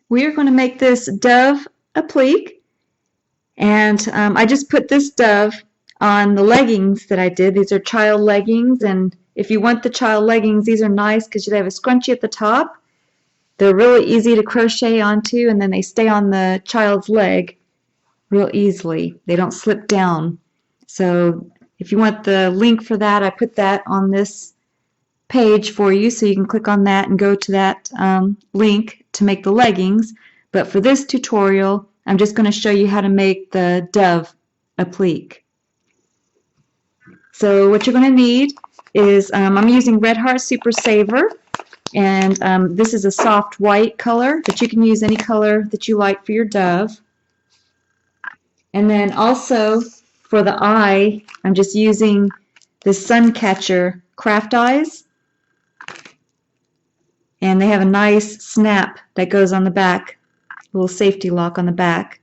we are going to make this dove applique, and I just put this dove on the leggings that I did. These are child leggings, and if you want the child leggings, these are nice because they have a scrunchie at the top. They're really easy to crochet onto, and then they stay on the child's leg real easily. They don't slip down. So if you want the link for that, I put that on this page for you, so you can click on that and go to that link to make the leggings. But for this tutorial, I'm just going to show you how to make the dove applique. So what you're going to need is, I'm using Red Heart Super Saver, and this is a soft white color, but you can use any color that you like for your dove. And then also for the eye, I'm just using the Suncatcher craft eyes, and they have a nice snap that goes on the back, a little safety lock on the back.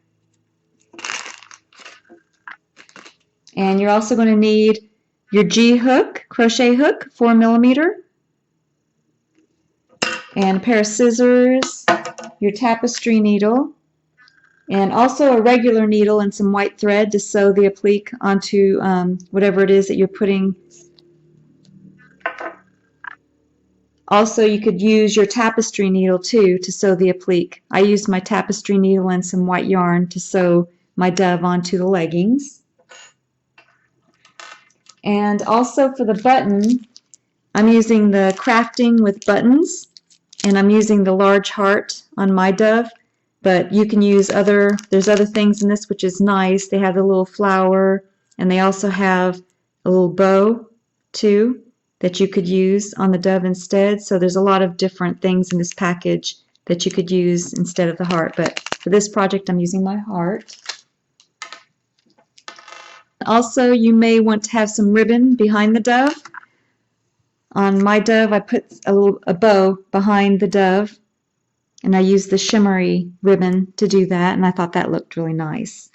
And you're also going to need your G hook, crochet hook, 4mm, and a pair of scissors, your tapestry needle, and also a regular needle and some white thread to sew the applique onto whatever it is that you're putting. Also, you could use your tapestry needle too to sew the applique. I used my tapestry needle and some white yarn to sew my dove onto the leggings. And also for the button, I'm using the Crafting with Buttons, and I'm using the large heart on my dove, but you can use there's other things in this which is nice. They have the little flower, and they also have a little bow too that you could use on the dove instead. So there's a lot of different things in this package that you could use instead of the heart, but for this project I'm using my heart. Also, you may want to have some ribbon behind the dove. On my dove, I put a bow behind the dove, and I used the shimmery ribbon to do that, and I thought that looked really nice.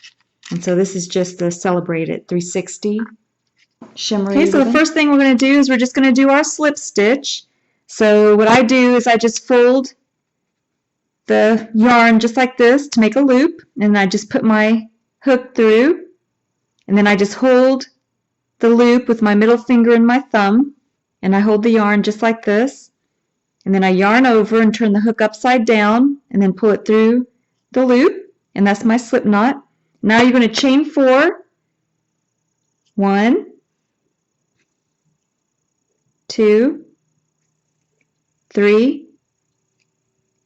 And so this is just the Celebrate It 360 shimmery ribbon. So the first thing we're going to do is we're just going to do our slip stitch. So what I do is I just fold the yarn just like this to make a loop, and I just put my hook through, and then I just hold the loop with my middle finger and my thumb, and I hold the yarn just like this, and then I yarn over and turn the hook upside down and then pull it through the loop, and that's my slip knot. Now you're going to chain 4. 1, 2, 3,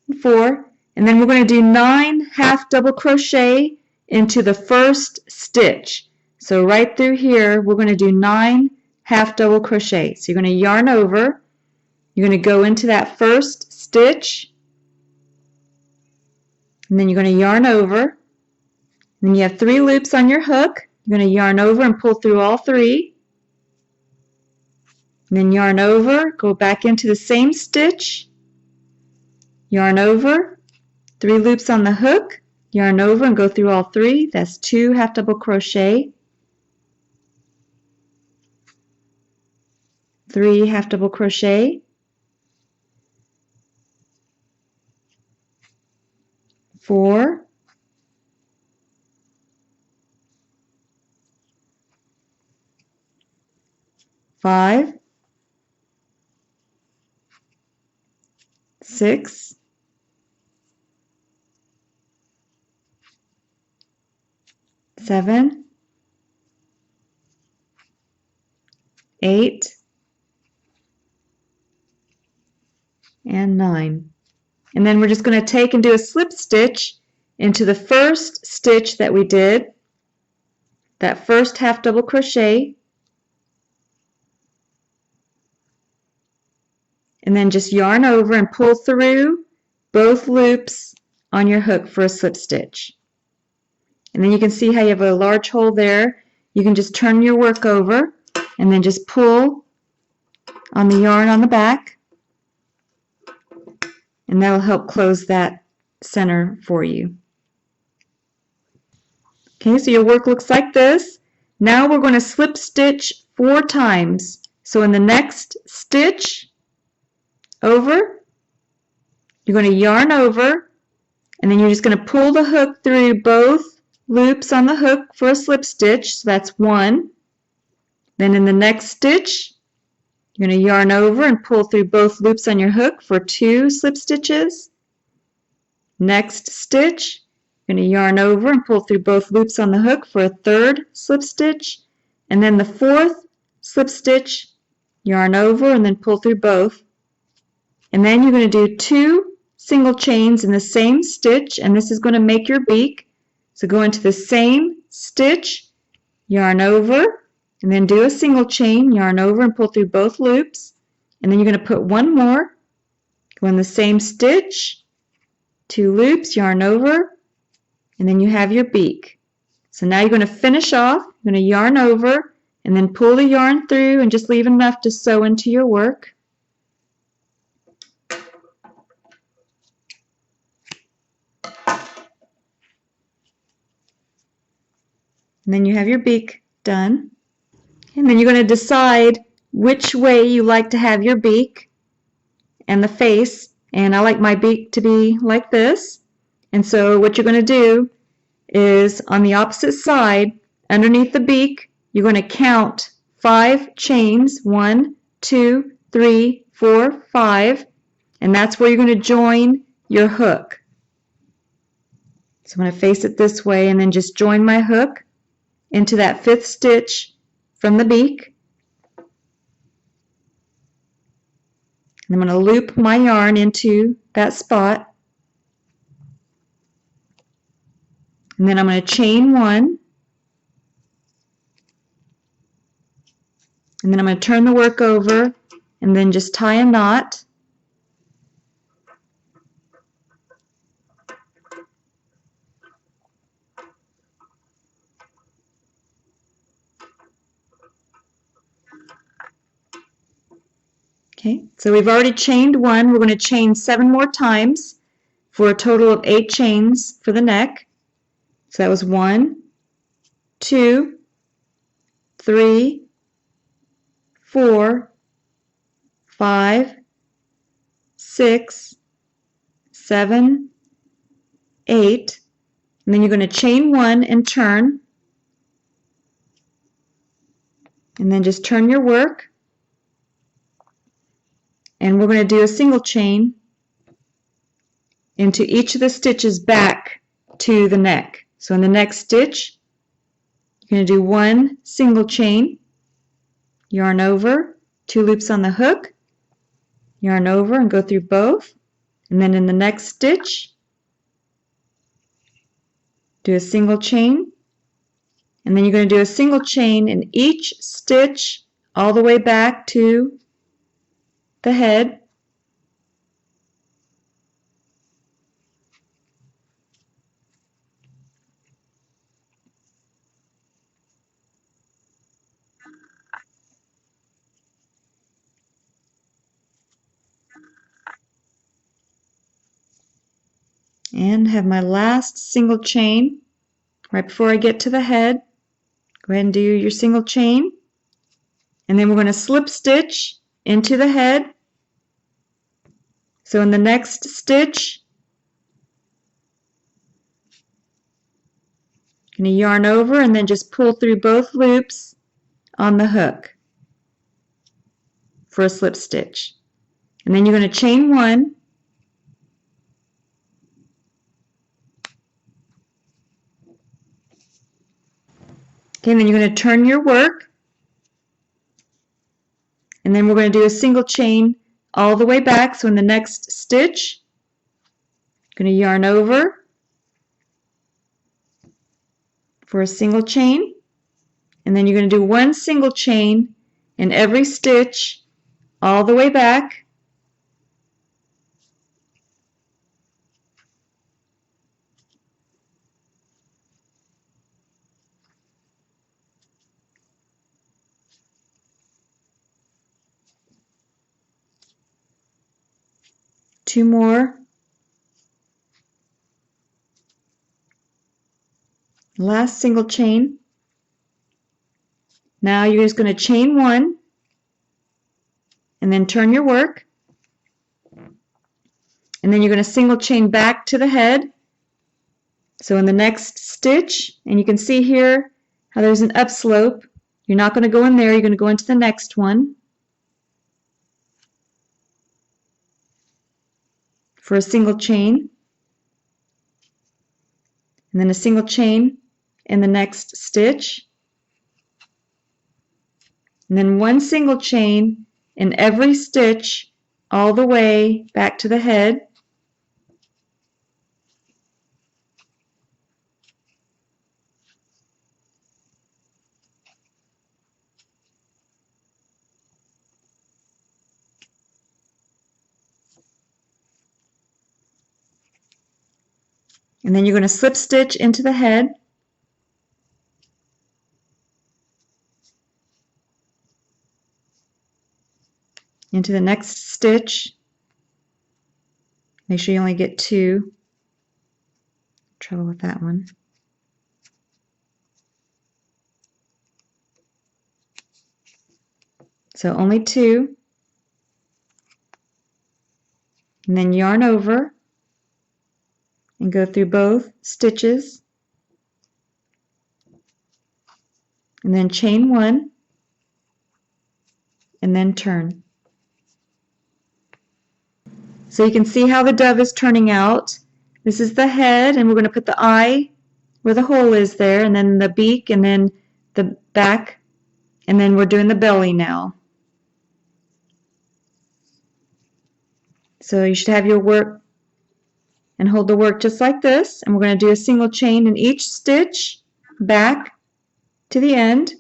and 4, and then we're going to do 9 half double crochet into the first stitch. So right through here, we're going to do 9 half double crochet. So you're going to yarn over, you're going to go into that first stitch, and then you're going to yarn over, and then you have 3 loops on your hook. You're going to yarn over and pull through all 3, and then yarn over, go back into the same stitch, yarn over, 3 loops on the hook, yarn over and go through all 3. That's 2 half double crochet, 3 half double crochet, 4, 5, 6, 7, 8, and 9. And then we're just going to take and do a slip stitch into the first stitch that we did, that first half double crochet, and then just yarn over and pull through both loops on your hook for a slip stitch. And then you can see how you have a large hole there. You can just turn your work over and then just pull on the yarn on the back, and that'll help close that center for you. Okay, so your work looks like this. Now we're going to slip stitch 4 times. So in the next stitch over, you're going to yarn over And then you're just going to pull the hook through both loops on the hook for a slip stitch. So that's one. Then in the next stitch, you're going to yarn over and pull through both loops on your hook for 2 slip stitches. Next stitch, you're going to yarn over and pull through both loops on the hook for a 3rd slip stitch. And then the 4th slip stitch, yarn over and then pull through both. And then you're going to do 2 single chains in the same stitch, and this is going to make your beak. So go into the same stitch, yarn over, and then do a single chain, yarn over and pull through both loops. And then you're going to put one more, go in the same stitch, 2 loops, yarn over, and then you have your beak. So now you're going to finish off, you're going to yarn over, and then pull the yarn through and just leave enough to sew into your work. And then you have your beak done. And then you're going to decide which way you like to have your beak and the face. And I like my beak to be like this. And so what you're going to do is on the opposite side, underneath the beak, you're going to count 5 chains. 1, 2, 3, 4, 5. And that's where you're going to join your hook. So I'm going to face it this way and then just join my hook into that 5th stitch from the beak. And I'm going to loop my yarn into that spot. And then I'm going to chain 1. And then I'm going to turn the work over and then just tie a knot. Okay, so we've already chained 1. We're going to chain 7 more times for a total of 8 chains for the neck. So that was 1, 2, 3, 4, 5, 6, 7, 8. And then you're going to chain 1 and turn. And then just turn your work. And we're going to do a single chain into each of the stitches back to the neck. So in the next stitch, you're going to do 1 single chain, yarn over, 2 loops on the hook, yarn over and go through both. And then in the next stitch, do a single chain. And then you're going to do a single chain in each stitch all the way back to the head. And have my last single chain right before I get to the head. Go ahead and do your single chain. And then we're going to slip stitch into the head. So in the next stitch, I'm going to yarn over and then just pull through both loops on the hook for a slip stitch. And then you're going to chain 1. Okay, and then you're going to turn your work. And then we're going to do a single chain all the way back. So in the next stitch, I'm going to yarn over for a single chain. And then you're going to do 1 single chain in every stitch all the way back. Two more. Last single chain. Now you're just going to chain 1 and then turn your work. And then you're going to single chain back to the head So in the next stitch, and you can see here how there's an upslope, you're not going to go in there, you're going to go into the next one for a single chain, and then a single chain in the next stitch, and then one single chain in every stitch all the way back to the head. And then you're going to slip stitch into the head, into the next stitch. Make sure you only get 2. Trouble with that one. So only 2. And then yarn over and go through both stitches. And then chain 1 and then turn. So you can see how the dove is turning out. This is the head, and we're going to put the eye where the hole is there, and then the beak, and then the back, and then we're doing the belly now. So you should have your work and hold the work just like this, and we're going to do a single chain in each stitch back to the end.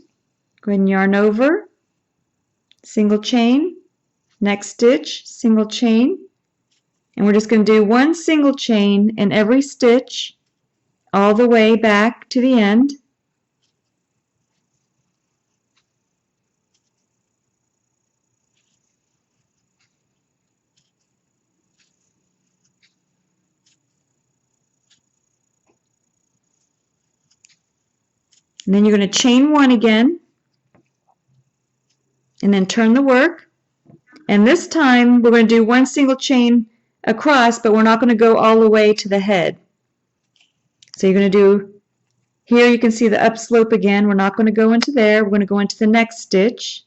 Go ahead and yarn over, single chain, next stitch, single chain, and we're just going to do one single chain in every stitch all the way back to the end. And then you're going to chain 1 again, and then turn the work. And this time we're going to do one single chain across, but we're not going to go all the way to the head. So you're going to do, here you can see the upslope again. We're not going to go into there. We're going to go into the next stitch.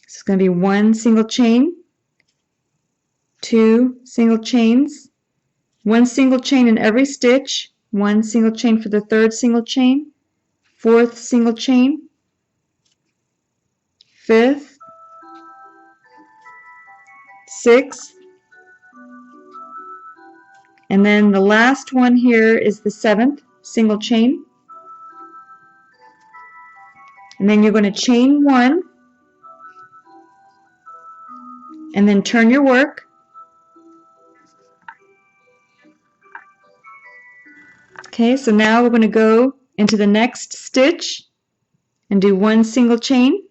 So it's going to be one single chain, 2 single chains, one single chain in every stitch, one single chain for the third single chain, fourth single chain, fifth, sixth, and then the last one here is the 7th single chain. And then you're going to chain 1 and then turn your work. Okay, so now we're going to go into the next stitch and do one single chain.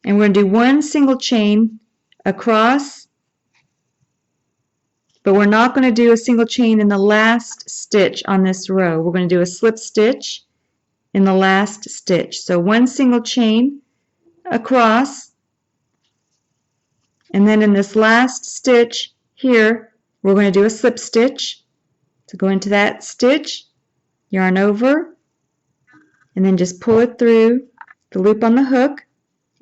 And we're going to do one single chain across, but we're not going to do a single chain in the last stitch on this row. We're going to do a slip stitch in the last stitch. So one single chain across, and then in this last stitch here, we're going to do a slip stitch. So go into that stitch, yarn over, and then just pull it through the loop on the hook,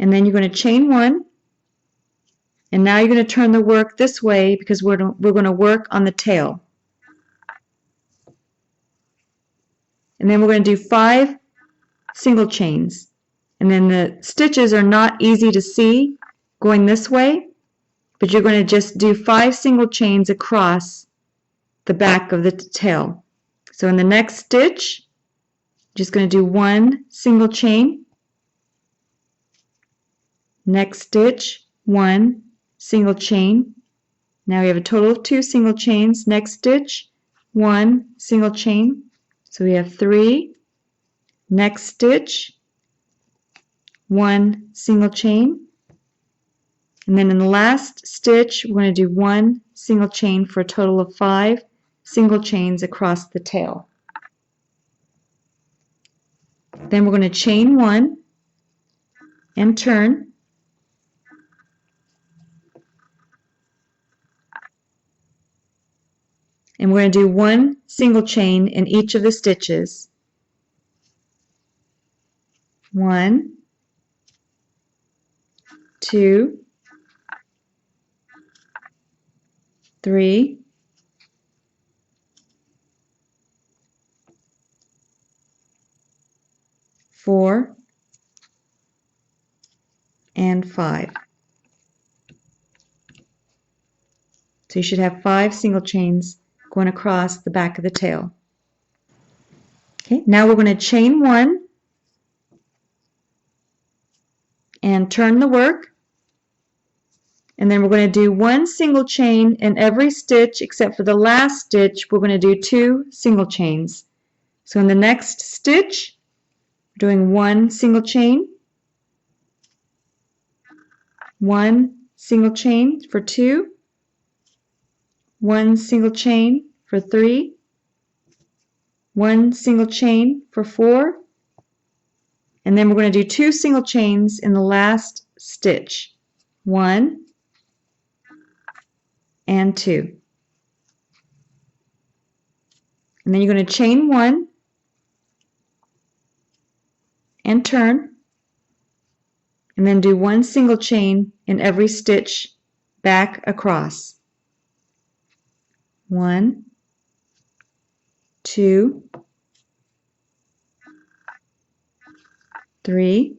and then you're going to chain 1, and now you're going to turn the work this way because we're going to work on the tail. And then we're going to do 5 single chains, and then the stitches are not easy to see going this way, but you're going to just do 5 single chains across the back of the tail. So in the next stitch, just going to do 1 single chain, next stitch 1 single chain. Now we have a total of 2 single chains. Next stitch 1 single chain, so we have 3. Next stitch 1 single chain, and then in the last stitch we're going to do 1 single chain for a total of 5 single chains across the tail. Then we're going to chain 1 and turn. And we're going to do 1 single chain in each of the stitches. 1, 2, 3, 4, and 5. So you should have 5 single chains going across the back of the tail. Okay, now we're going to chain 1 and turn the work. And then we're going to do 1 single chain in every stitch except for the last stitch. We're going to do 2 single chains. So in the next stitch, we're doing 1 single chain, 1 single chain for 2, 1 single chain for 3, 1 single chain for 4, and then we're going to do 2 single chains in the last stitch. 1 and 2. And then you're going to chain 1 and turn, and then do 1 single chain in every stitch back across. 1, 2, 3,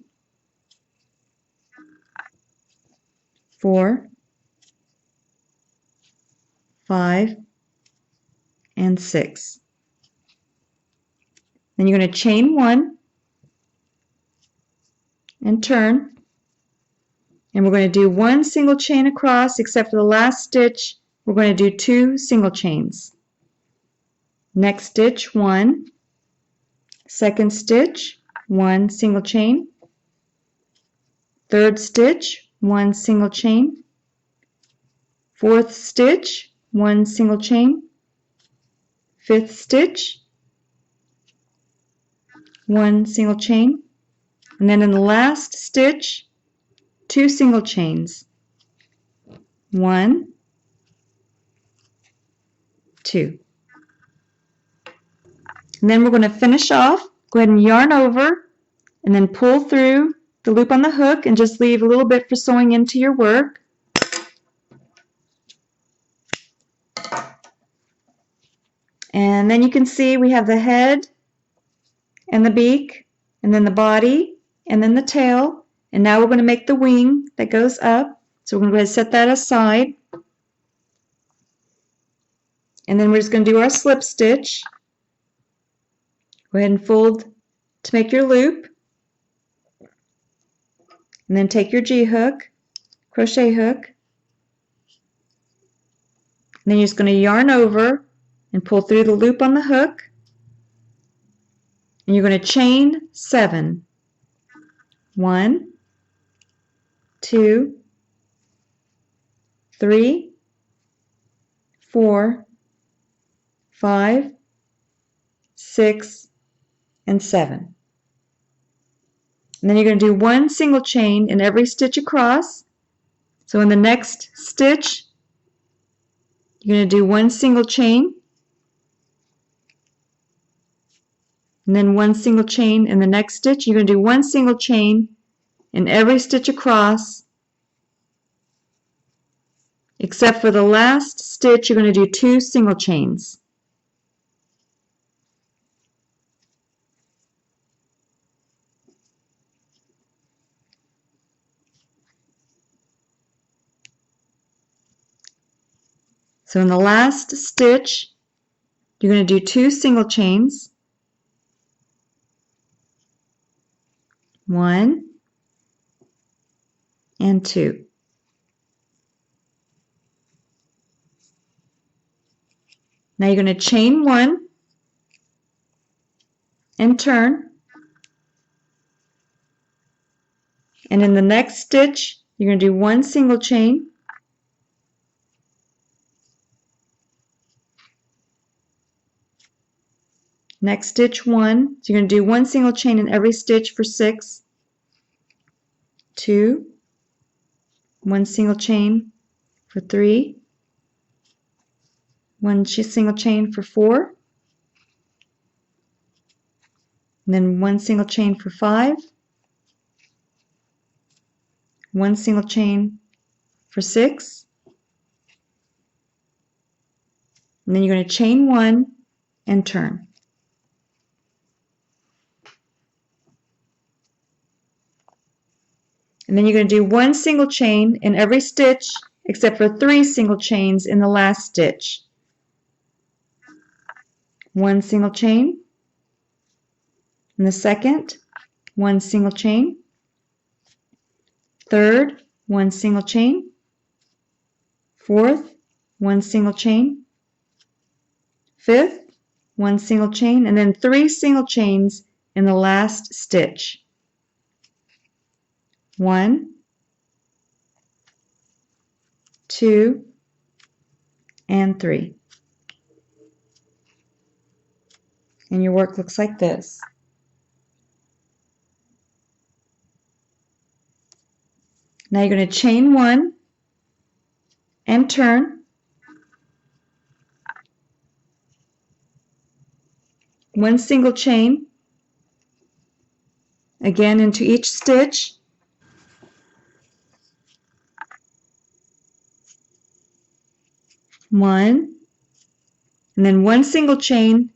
4, 5, and 6. Then you're going to chain 1 and turn, and we're going to do 1 single chain across except for the last stitch. We're going to do 2 single chains. Next stitch, 1, second stitch, 1 single chain, third stitch, 1 single chain, fourth stitch, 1 single chain, fifth stitch, 1 single chain, and then in the last stitch, 2 single chains. 1, 2. And then we're going to finish off. Go ahead and yarn over and then pull through the loop on the hook and just leave a little bit for sewing into your work. And then you can see we have the head and the beak and then the body and then the tail. And now we're going to make the wing that goes up. So we're going to go ahead and set that aside. And then we're just going to do our slip stitch. Go ahead and fold to make your loop. And then take your G-hook, crochet hook. And then you're just going to yarn over and pull through the loop on the hook. And you're going to chain 7. 1, 2, 3, 4, 5, 6, and 7. And then you're going to do 1 single chain in every stitch across. So in the next stitch, you're going to do 1 single chain, and then 1 single chain in the next stitch. You're going to do 1 single chain in every stitch across, except for the last stitch, you're going to do 2 single chains. So in the last stitch, you're going to do 2 single chains. 1 and 2. Now you're going to chain 1 and turn. And in the next stitch, you're going to do 1 single chain. Next stitch 1, so you're going to do 1 single chain in every stitch for 6, 2, 1 single chain for 3, one single chain for 4, and then one single chain for 5, one single chain for 6, and then you're going to chain 1 and turn. And then you're going to do one single chain in every stitch except for 3 single chains in the last stitch. One single chain in the second, one single chain, third, one single chain, fourth, one single chain, fifth, one single chain, and then 3 single chains in the last stitch. 1, 2, and 3. And your work looks like this. Now you're going to chain 1 and turn. One single chain again into each stitch. One, and then one single chain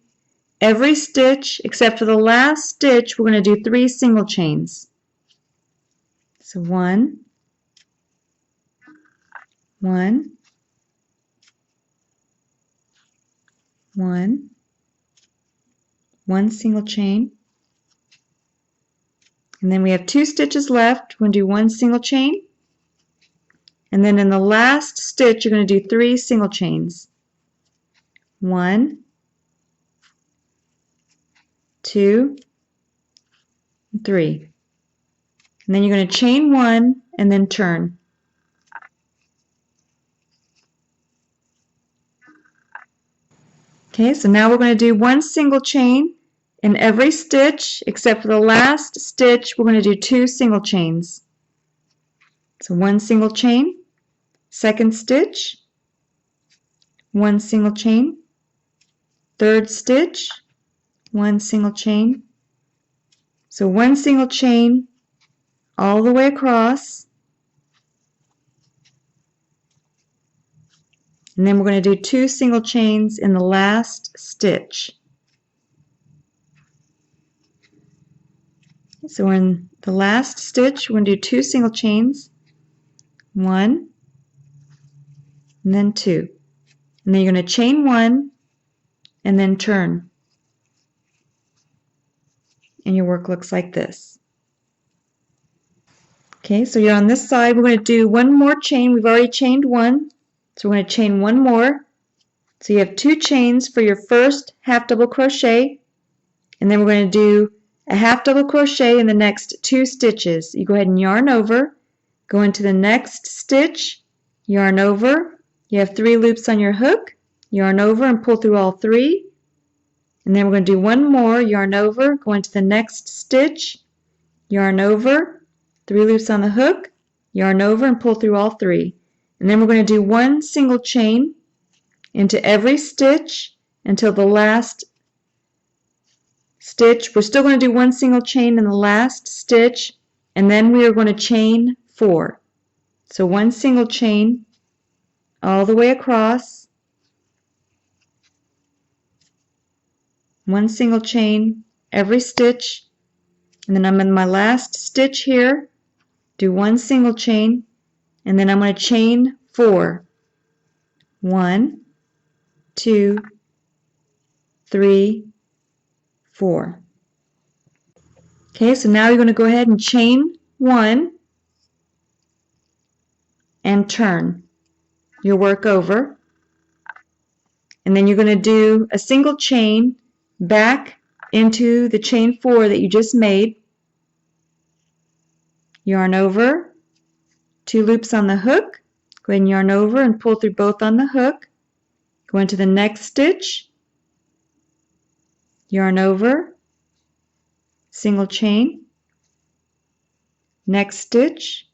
every stitch except for the last stitch. We're going to do 3 single chains. So 1, 1, 1, one single chain, and then we have 2 stitches left. We're going to do 1 single chain, and then in the last stitch you're going to do 3 single chains. 1, 2, 3. And then you're going to chain 1 and then turn. Okay, so now we're going to do 1 single chain in every stitch except for the last stitch. We're going to do 2 single chains. So 1 single chain, second stitch, 1 single chain, third stitch, 1 single chain. So 1 single chain all the way across, and then we're going to do 2 single chains in the last stitch. So we're in the last stitch, we're going to do 2 single chains, 1, and then 2. And then you're going to chain 1 and then turn. And your work looks like this. Okay, so you're on this side. We're going to do 1 more chain. We've already chained 1, so we're going to chain 1 more. So you have 2 chains for your first half double crochet, and then we're going to do a half double crochet in the next 2 stitches. You go ahead and yarn over, go into the next stitch, yarn over. You have 3 loops on your hook, yarn over and pull through all 3. And then we're going to do 1 more, yarn over, go into the next stitch, yarn over, 3 loops on the hook, yarn over and pull through all 3. And then we're going to do 1 single chain into every stitch until the last stitch. We're still going to do 1 single chain in the last stitch, and then we are going to chain 4. So 1 single chain all the way across, 1 single chain every stitch, and then I'm in my last stitch here, do 1 single chain, and then I'm going to chain 4. 1, 2, 3, 4. Okay, so now you're going to go ahead and chain 1 and turn your work over, and then you're going to do a single chain back into the chain 4 that you just made, yarn over, 2 loops on the hook, go ahead and yarn over and pull through both on the hook, go into the next stitch, yarn over, single chain, next stitch,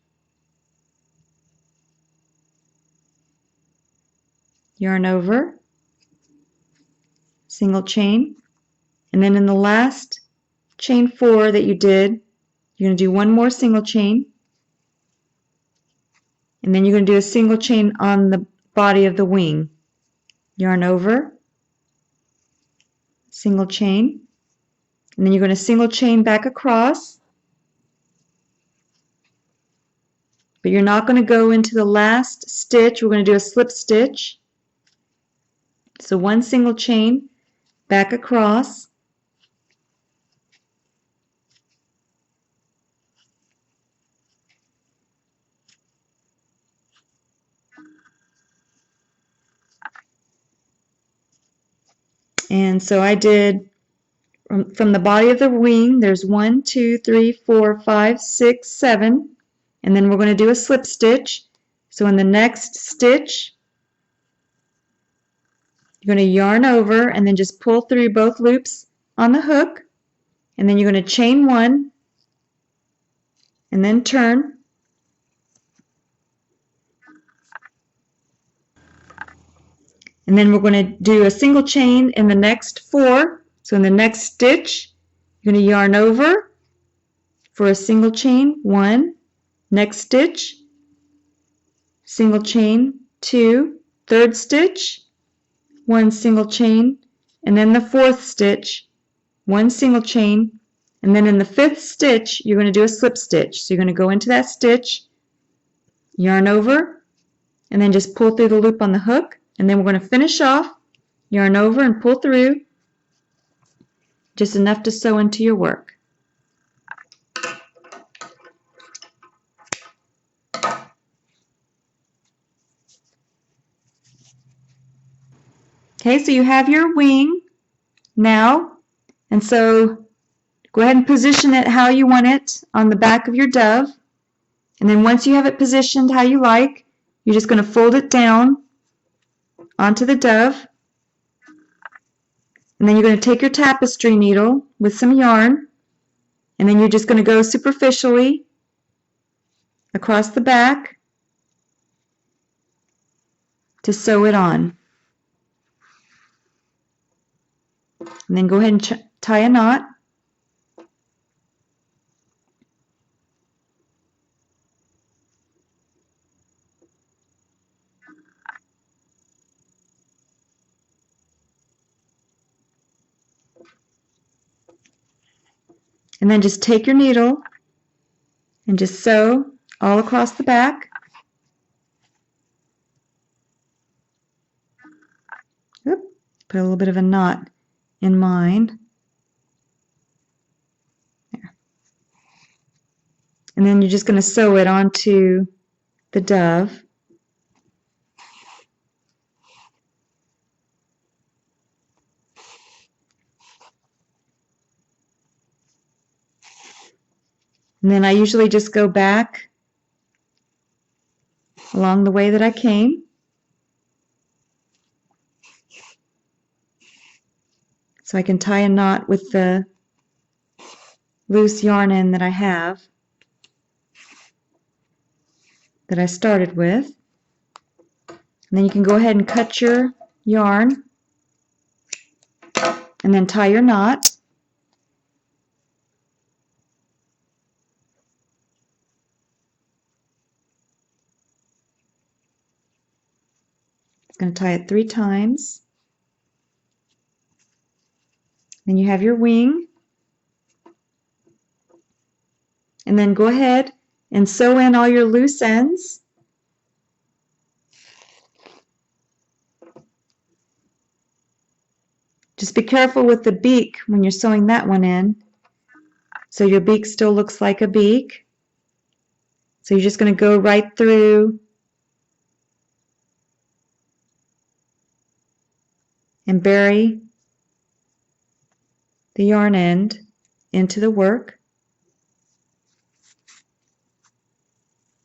yarn over, single chain, and then in the last chain 4 that you did, you're going to do one more single chain, and then you're going to do a single chain on the body of the wing. Yarn over, single chain, and then you're going to single chain back across, but you're not going to go into the last stitch. We're going to do a slip stitch. So one single chain back across, and so I did from the body of the wing, there's 1, 2, 3, 4, 5, 6, 7, and then we're going to do a slip stitch. So in the next stitch, you're going to yarn over and then just pull through both loops on the hook, and then you're going to chain 1 and then turn, and then we're going to do a single chain in the next 4. So in the next stitch, you're going to yarn over for a single chain 1, next stitch, single chain 2, third stitch, 1 single chain, and then the 4th stitch, 1 single chain, and then in the 5th stitch you're going to do a slip stitch. So you're going to go into that stitch, yarn over, and then just pull through the loop on the hook, and then we're going to finish off, yarn over and pull through, just enough to sew into your work. Okay, so you have your wing now, and so go ahead and position it how you want it on the back of your dove, and then once you have it positioned how you like, you're just going to fold it down onto the dove, and then you're going to take your tapestry needle with some yarn, and then you're just going to go superficially across the back to sew it on. And then go ahead and tie a knot. And then just take your needle and just sew all across the back. Oop, put a little bit of a knot in mine. There. And then you're just going to sew it onto the dove. And then I usually just go back along the way that I came. So I can tie a knot with the loose yarn end that I have, that I started with. And then you can go ahead and cut your yarn and then tie your knot. Going to tie it 3 times. Then you have your wing. And then go ahead and sew in all your loose ends. Just be careful with the beak when you're sewing that one in. So your beak still looks like a beak. So you're just going to go right through and bury the yarn end into the work.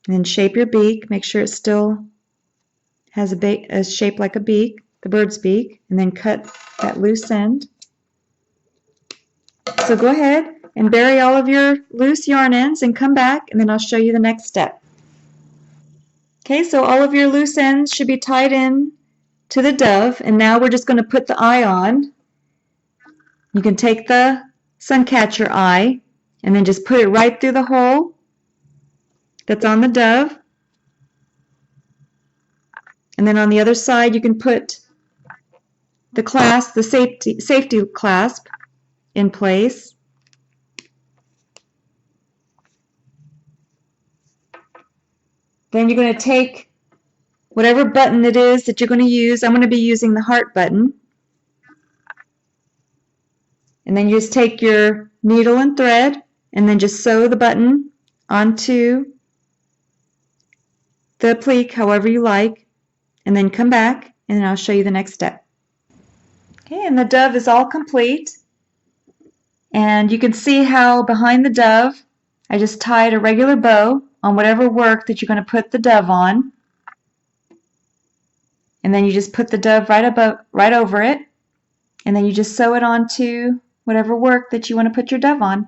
And then shape your beak. Make sure it still has a shape like a beak, the bird's beak, and then cut that loose end. So go ahead and bury all of your loose yarn ends and come back, and then I'll show you the next step. Okay, so all of your loose ends should be tied in to the dove, and now we're just going to put the eye on. You can take the suncatcher eye and then just put it right through the hole that's on the dove. And then on the other side you can put the clasp, the safety clasp in place. Then you're going to take whatever button it is that you're going to use. I'm going to be using the heart button. And then you just take your needle and thread and then just sew the button onto the applique however you like, and then come back and then I'll show you the next step. Okay, and the dove is all complete. And you can see how behind the dove I just tied a regular bow on whatever work that you're going to put the dove on. And then you just put the dove right over it, and then you just sew it onto whatever work that you want to put your dove on.